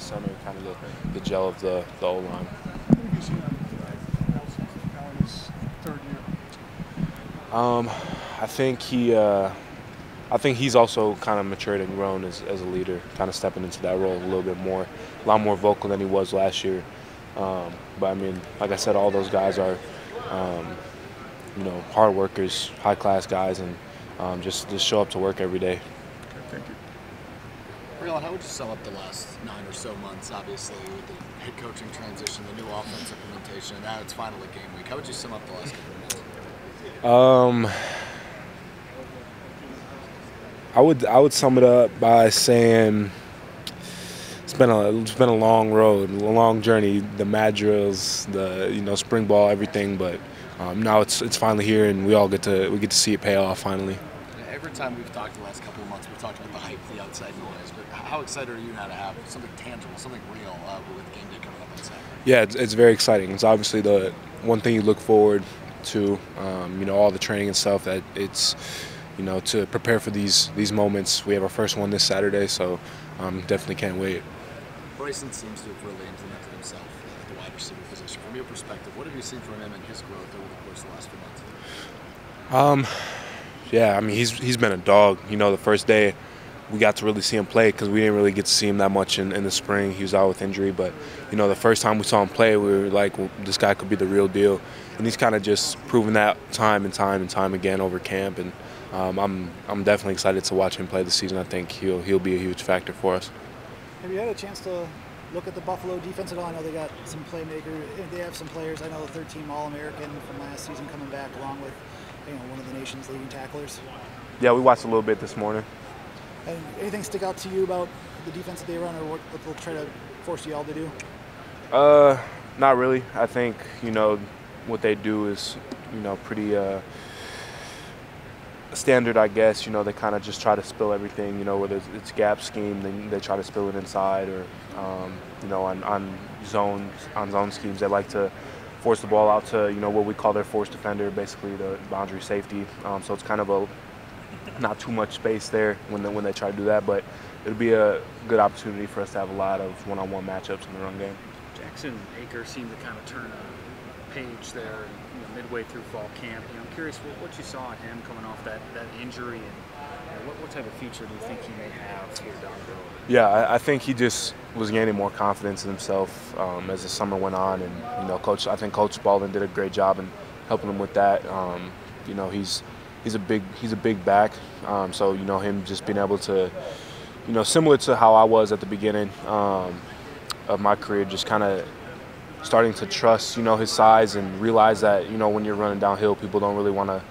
center, kind of the gel of the O-line. What have you seen out of Nelson now in his third year? I think he's also kind of matured and grown as a leader, kind of stepping into that role a little bit more, a lot more vocal than he was last year. But I mean, like I said, all those guys are, hard workers, high-class guys, and just show up to work every day. Okay, thank you. BRAELON, how would you sum up the last 9 or so months, obviously, with the head coaching transition, the new offense implementation, and now it's finally game week? How would you sum up the last couple of months? I would sum it up by saying it's been a long road, a long journey. The mad drills, the spring ball, everything. But now it's finally here, and we get to see it pay off finally. Every time we've talked the last couple of months, we've talked about the hype, the outside noise. But how excited are you now to have something tangible, something real with game day coming up on Saturday? Yeah, it's very exciting. It's obviously the one thing you look forward to. All the training and stuff. That it's to prepare for these moments. We have our first one this Saturday, so definitely can't wait. Bryson seems to have really implemented himself at the wide receiver position. From your perspective, what have you seen from him and his growth over the course of the last few months? Yeah, I mean, he's been a dog. The first day we got to really see him play because we didn't really get to see him that much in the spring. He was out with injury, but the first time we saw him play, we were like, well, this guy could be the real deal. And he's kind of just proven that time and time again over camp. And I'm definitely excited to watch him play this season. I think he'll be a huge factor for us. Have you had a chance to look at the Buffalo defense at all? I know they got some playmakers. They have some players. I know the third-team All-American from last season coming back, along with one of the nation's leading tacklers. Yeah, we watched a little bit this morning. And anything stick out to you about the defense that they run, or what they'll try to force you all to do? Not really. I think what they do is pretty standard, I guess. They kind of just try to spill everything. Whether it's gap scheme, then they try to spill it inside, or on zone schemes, they like to force the ball out to what we call their force defender, basically the boundary safety. So it's kind of not too much space there when they try to do that, but it'll be a good opportunity for us to have a lot of one-on-one matchups in the run game. Jackson Aker seemed to kind of turn a page there midway through fall camp. I'm curious what you saw in him coming off that injury, and what type of future do you think he may have here down the road? Yeah, I think he just was gaining more confidence in himself as the summer went on, and I think Coach Baldwin did a great job in helping him with that. He's a big back, so him just being able to, similar to how I was at the beginning of my career, just kind of starting to trust his size and realize that when you're running downhill, people don't really want to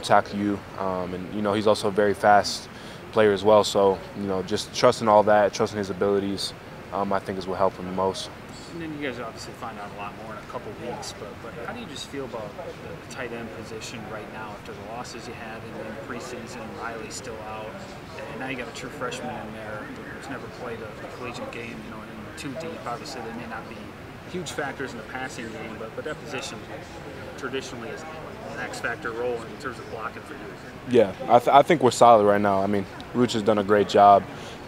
tackle you, and he's also a very fast player as well. So just trusting all that, trusting his abilities, I think is what helped him the most. And then you guys obviously find out a lot more in a couple weeks, but how do you just feel about the tight end position right now after the losses you had in the preseason? Riley's still out, and now you got a true freshman in there who's never played a collegiate game, and too deep. Obviously, they may not be huge factors in the passing game, but that position traditionally is an X-factor role in terms of blocking for you. Yeah, I think we're solid right now. I mean, Rooch has done a great job,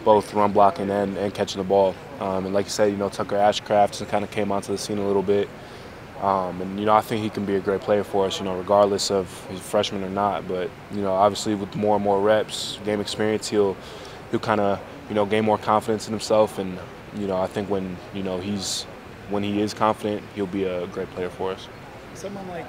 both run blocking and catching the ball. And like you said, Tucker Ashcraft kind of came onto the scene a little bit. And I think he can be a great player for us, regardless of he's a freshman or not. But obviously with more and more reps, game experience, he'll kind of gain more confidence in himself. And I think when he is confident, he'll be a great player for us. Someone like